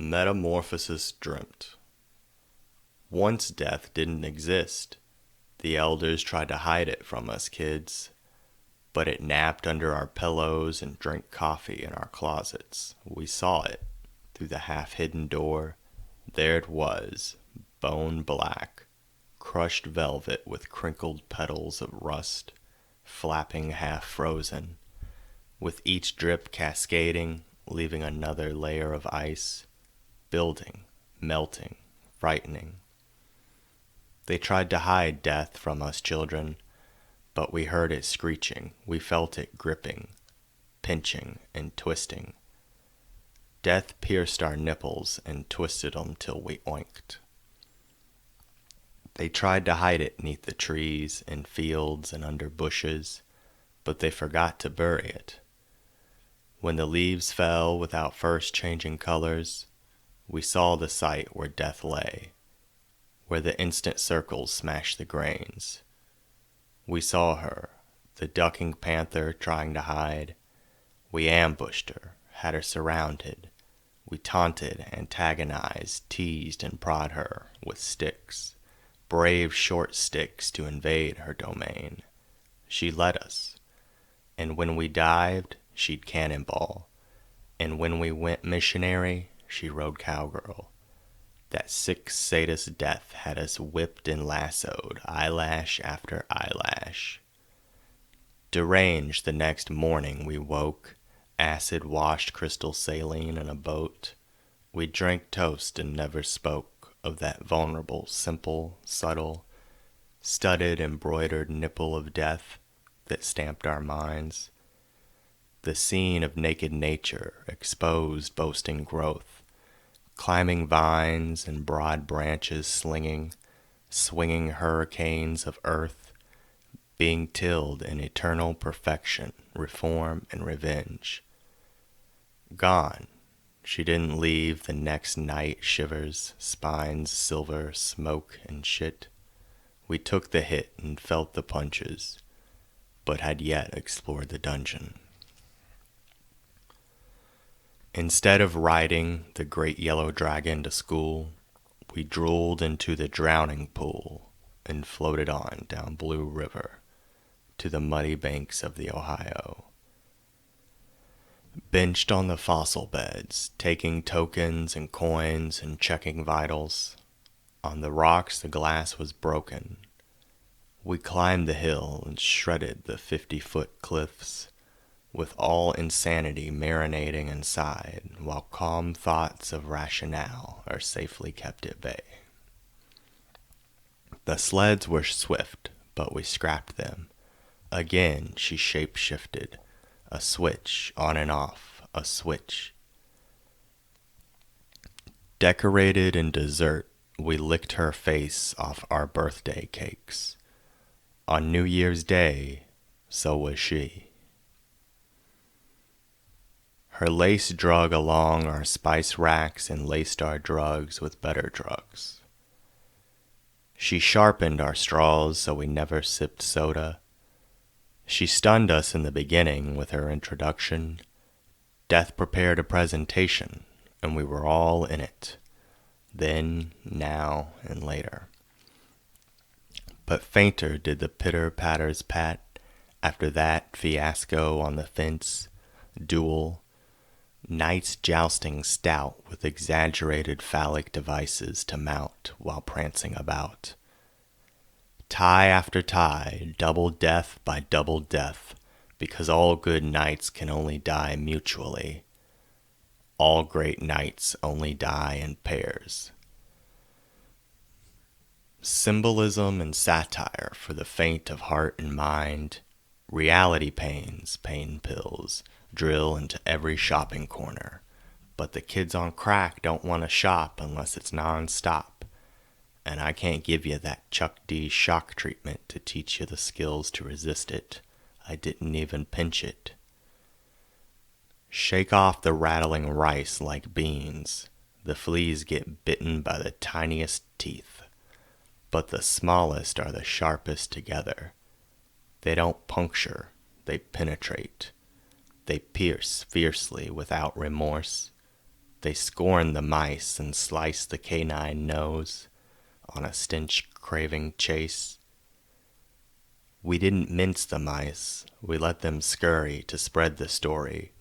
Metamorphosis Dreamt. Once death didn't exist. The elders tried to hide it from us kids, but it napped under our pillows and drank coffee in our closets. We saw it through the half-hidden door. There it was, bone black, crushed velvet with crinkled petals of rust, flapping half-frozen, with each drip cascading, leaving another layer of ice, building, melting, frightening. They tried to hide death from us children, but we heard it screeching. We felt it gripping, pinching, and twisting. Death pierced our nipples and twisted 'em till we oinked. They tried to hide it 'neath the trees, in fields, and under bushes, but they forgot to bury it. When the leaves fell without first changing colors, we saw the site where death lay, where the instant circles smashed the grains. We saw her, the ducking panther trying to hide. We ambushed her, had her surrounded. We taunted, antagonized, teased, and prod her with sticks, brave short sticks to invade her domain. She led us, and when we dived, she'd cannonball, and when we went missionary, she rode cowgirl. That sick sadist death had us whipped and lassoed, eyelash after eyelash. Deranged the next morning we woke, acid-washed crystal saline in a boat. We drank toast and never spoke of that vulnerable, simple, subtle, studded, embroidered nipple of death that stamped our minds. The scene of naked nature, exposed, boasting growth, climbing vines and broad branches slinging, swinging hurricanes of earth, being tilled in eternal perfection, reform, and revenge. Gone, she didn't leave the next night shivers, spines, silver, smoke, and shit. We took the hit and felt the punches, but had yet explored the dungeon. Instead of riding the great yellow dragon to school, we drooled into the drowning pool and floated on down Blue River to the muddy banks of the Ohio. Benched on the fossil beds, taking tokens and coins and checking vitals. On the rocks the glass was broken. We climbed the hill and shredded the 50-foot cliffs, with all insanity marinating inside, while calm thoughts of rationale are safely kept at bay. The sleds were swift, but we scrapped them. Again she shape-shifted, a switch, on and off, a switch. Decorated in dessert, we licked her face off our birthday cakes. On New Year's Day, so was she. Her lace drug along our spice racks and laced our drugs with better drugs. She sharpened our straws so we never sipped soda. She stunned us in the beginning with her introduction. Death prepared a presentation, and we were all in it. Then, now, and later. But fainter did the pitter-patters pat after that fiasco on the fence, duel, knights jousting stout with exaggerated phallic devices to mount while prancing about. Tie after tie, double death by double death, because all good knights can only die mutually. All great knights only die in pairs. Symbolism and satire for the faint of heart and mind, reality pains, pain pills, drill into every shopping corner. But the kids on crack don't want to shop unless it's non-stop. And I can't give you that Chuck D shock treatment to teach you the skills to resist it. I didn't even pinch it. Shake off the rattling rice like beans. The fleas get bitten by the tiniest teeth. But the smallest are the sharpest together. They don't puncture, they penetrate. They pierce fiercely without remorse. They scorn the mice and slice the canine nose on a stench-craving chase. We didn't mince the mice, we let them scurry to spread the story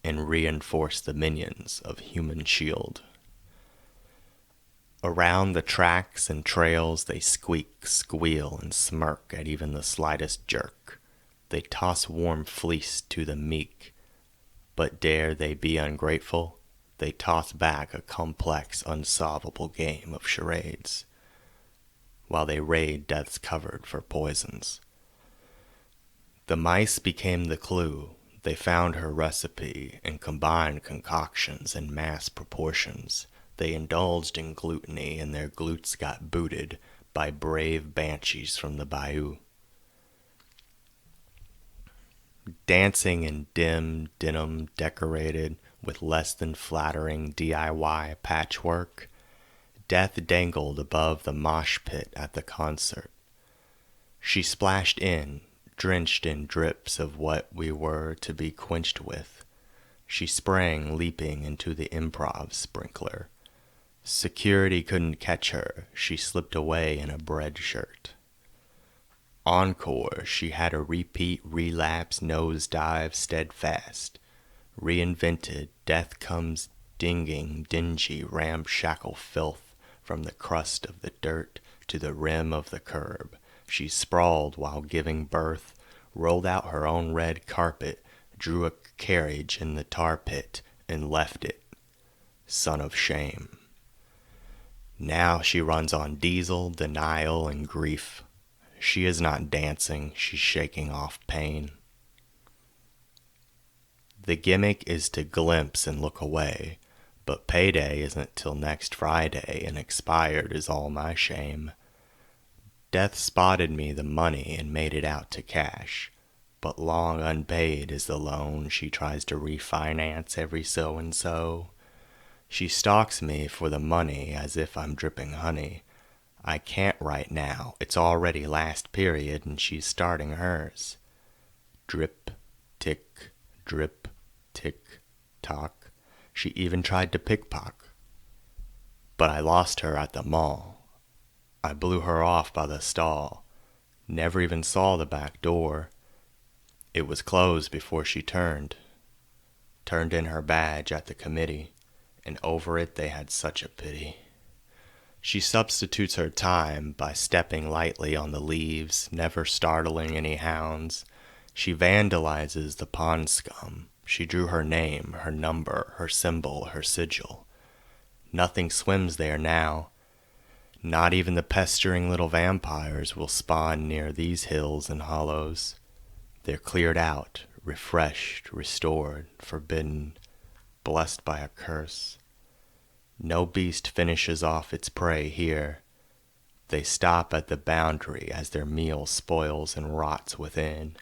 and reinforce the minions of human shield. Around the tracks and trails they squeak, squeal, and smirk at even the slightest jerk. They toss warm fleece to the meek, but dare they be ungrateful, they toss back a complex, unsolvable game of charades, while they raid death's cupboard for poisons. The mice became the clue. They found her recipe and combined concoctions in mass proportions. They indulged in gluttony and their glutes got booted by brave banshees from the bayou. Dancing in dim denim decorated with less than flattering DIY patchwork, death dangled above the mosh pit at the concert. She splashed in, drenched in drips of what we were to be quenched with. She sprang leaping into the improv sprinkler. Security couldn't catch her. She slipped away in a bread shirt. Encore, she had a repeat, relapse, nosedive, steadfast. Reinvented, death comes dinging, dingy, ramshackle filth from the crust of the dirt to the rim of the curb. She sprawled while giving birth, rolled out her own red carpet, drew a carriage in the tar pit, and left it. Son of shame. Now she runs on diesel, denial, and grief. She is not dancing, she's shaking off pain. The gimmick is to glimpse and look away, but payday isn't till next Friday, and expired is all my shame. Death spotted me the money and made it out to cash, but long unpaid is the loan she tries to refinance every so and so. She stalks me for the money as if I'm dripping honey. I can't right now, it's already last period and she's starting hers. Drip, tick, drip, tick, tock. She even tried to pickpocket. But I lost her at the mall. I blew her off by the stall. Never even saw the back door. It was closed before she turned in her badge at the committee, and over it they had such a pity. She substitutes her time by stepping lightly on the leaves, never startling any hounds. She vandalizes the pond scum. She drew her name, her number, her symbol, her sigil. Nothing swims there now. Not even the pestering little vampires will spawn near these hills and hollows. They're cleared out, refreshed, restored, forbidden, blessed by a curse. No beast finishes off its prey here. They stop at the boundary as their meal spoils and rots within.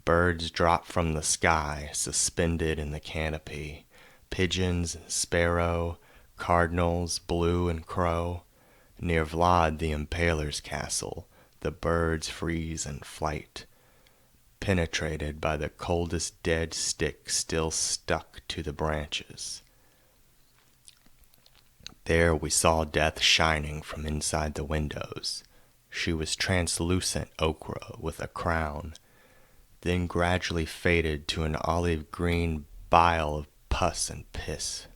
Birds drop from the sky, suspended in the canopy. Pigeons, sparrow, cardinals, blue and crow. Near Vlad the Impaler's castle, the birds freeze in flight, penetrated by the coldest dead stick still stuck to the branches. There we saw death shining from inside the windows. She was translucent ochre with a crown, then gradually faded to an olive green bile of pus and piss,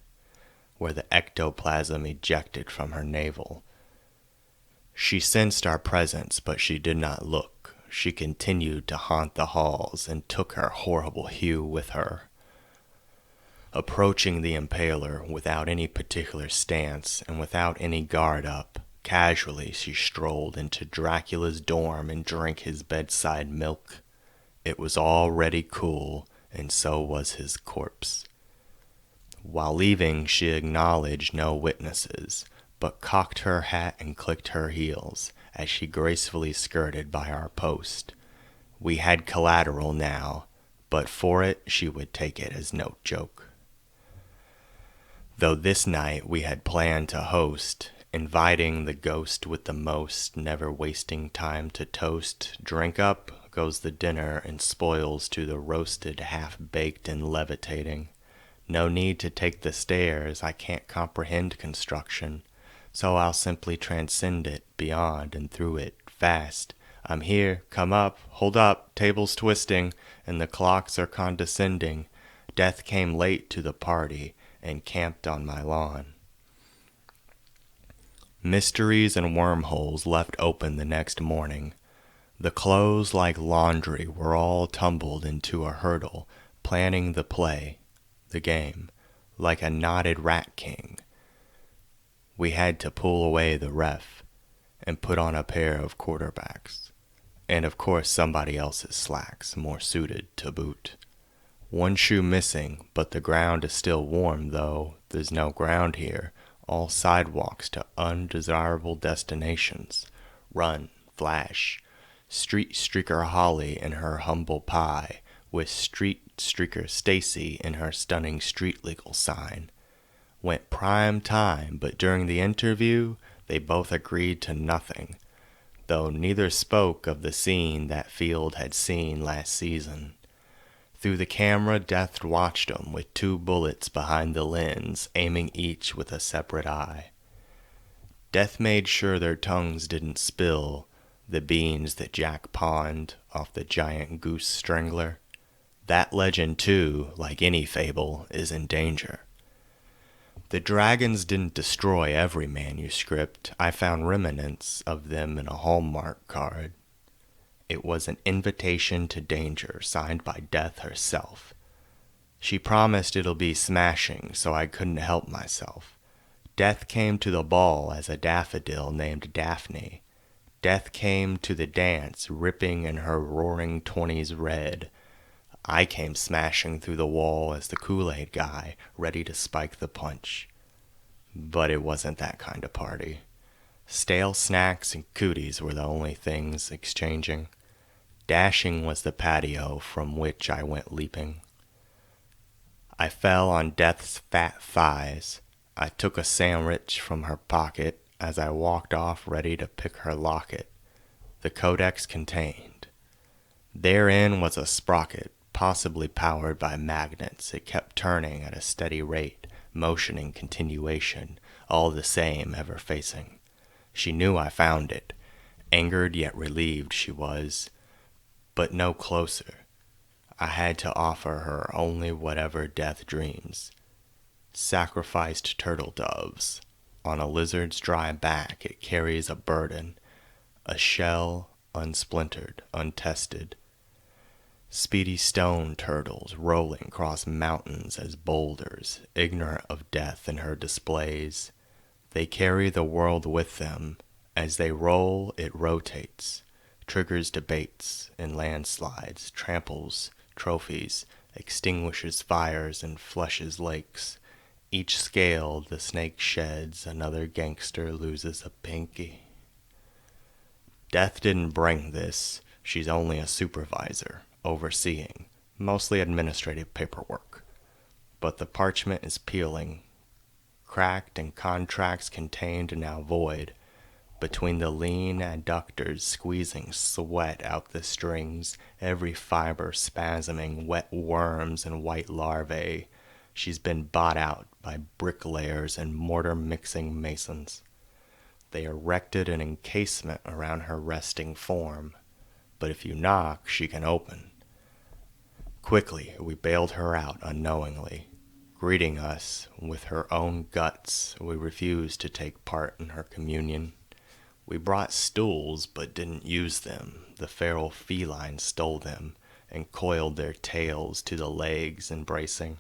where the ectoplasm ejected from her navel. She sensed our presence, but she did not look. She continued to haunt the halls and took her horrible hue with her. Approaching the Impaler without any particular stance and without any guard up, casually she strolled into Dracula's dorm and drank his bedside milk. It was already cool, and so was his corpse. While leaving, she acknowledged no witnesses, but cocked her hat and clicked her heels as she gracefully skirted by our post. We had collateral now, but for it she would take it as no joke. Though this night we had planned to host, inviting the ghost with the most, never wasting time to toast. Drink up goes the dinner and spoils to the roasted, half-baked and levitating. No need to take the stairs, I can't comprehend construction, so I'll simply transcend it, beyond and through it, fast. I'm here, come up, hold up, tables twisting, and the clocks are condescending. Death came late to the party and camped on my lawn. Mysteries and wormholes left open the next morning. The clothes like laundry were all tumbled into a hurdle, planning the play, the game, like a knotted rat king. We had to pull away the ref and put on a pair of quarterbacks. And of course somebody else's slacks, more suited to boot. One shoe missing, but the ground is still warm, though there's no ground here. All sidewalks to undesirable destinations. Run, flash. Street streaker Holly in her humble pie, with street streaker Stacy in her stunning street legal sign. Went prime time, but during the interview, they both agreed to nothing, though neither spoke of the scene that field had seen last season. Through the camera, Death watched 'em with 2 bullets behind the lens, aiming each with a separate eye. Death made sure their tongues didn't spill the beans that Jack pawned off the giant goose strangler. That legend, too, like any fable, is in danger. The dragons didn't destroy every manuscript. I found remnants of them in a Hallmark card. It was an invitation to danger, signed by Death herself. She promised it'll be smashing, so I couldn't help myself. Death came to the ball as a daffodil named Daphne. Death came to the dance, ripping in her roaring 20s red. I came smashing through the wall as the Kool-Aid guy, ready to spike the punch. But it wasn't that kind of party. Stale snacks and cooties were the only things exchanging. Dashing was the patio from which I went leaping. I fell on Death's fat thighs. I took a sandwich from her pocket as I walked off ready to pick her locket. The codex contained. Therein was a sprocket, possibly powered by magnets. It kept turning at a steady rate, motioning continuation, all the same ever facing. She knew I found it. Angered yet relieved she was, but no closer. I had to offer her only whatever Death dreams. Sacrificed turtle doves. On a lizard's dry back it carries a burden, a shell unsplintered, untested. Speedy stone turtles rolling across mountains as boulders, ignorant of death in her displays. They carry the world with them. As they roll, it rotates, triggers debates and landslides, tramples trophies, extinguishes fires and flushes lakes. Each scale the snake sheds, another gangster loses a pinky. Death didn't bring this. She's only a supervisor, overseeing, mostly administrative paperwork. But the parchment is peeling, cracked and contracts contained now void, between the lean adductors squeezing sweat out the strings, every fiber spasming wet worms and white larvae. She's been bought out by bricklayers and mortar-mixing masons. They erected an encasement around her resting form, but if you knock, she can open. Quickly, we bailed her out unknowingly. Greeting us with her own guts, we refused to take part in her communion. We brought stools, but didn't use them. The feral felines stole them and coiled their tails to the legs, embracing.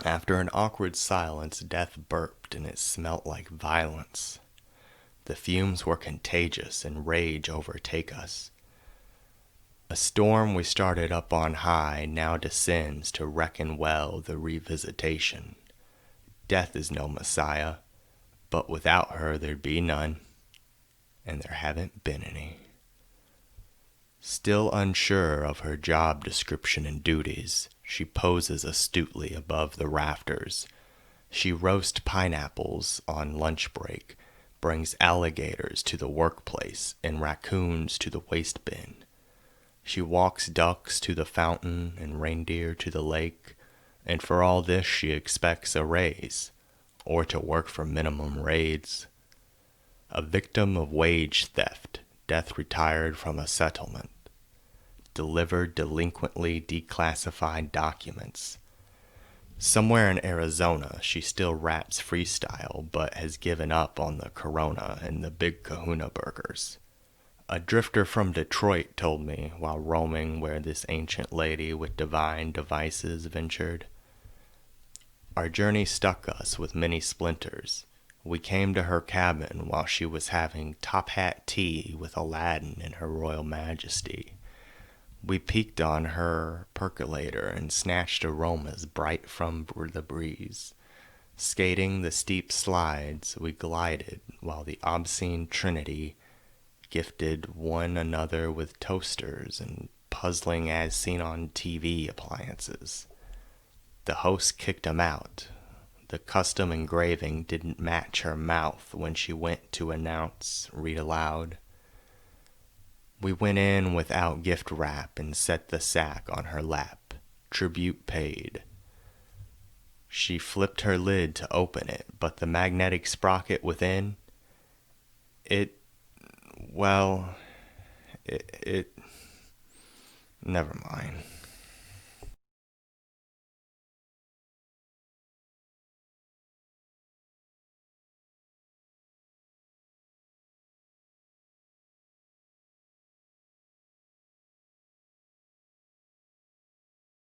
After an awkward silence, Death burped, and it smelt like violence. The fumes were contagious, and rage overtake us. A storm we started up on high now descends to reckon well the revisitation. Death is no messiah, but without her there'd be none. And there haven't been any. Still unsure of her job description and duties, she poses astutely above the rafters. She roasts pineapples on lunch break, brings alligators to the workplace and raccoons to the waste bin. She walks ducks to the fountain and reindeer to the lake, and for all this she expects a raise, or to work for minimum wage. A victim of wage theft, death retired from a settlement, delivered delinquently declassified documents. Somewhere in Arizona, she still raps freestyle, but has given up on the Corona and the Big Kahuna burgers. A drifter from Detroit told me, while roaming where this ancient lady with divine devices ventured. Our journey stuck us with many splinters. We came to her cabin while she was having top hat tea with Aladdin and her royal majesty. We peeked on her percolator and snatched aromas bright from the breeze. Skating the steep slides, we glided while the obscene trinity gifted one another with toasters and puzzling as seen on TV appliances. The host kicked him out. The custom engraving didn't match her mouth when she went to announce, read aloud. We went in without gift wrap and set the sack on her lap, tribute paid. She flipped her lid to open it, but the magnetic sprocket within, well, it never mind.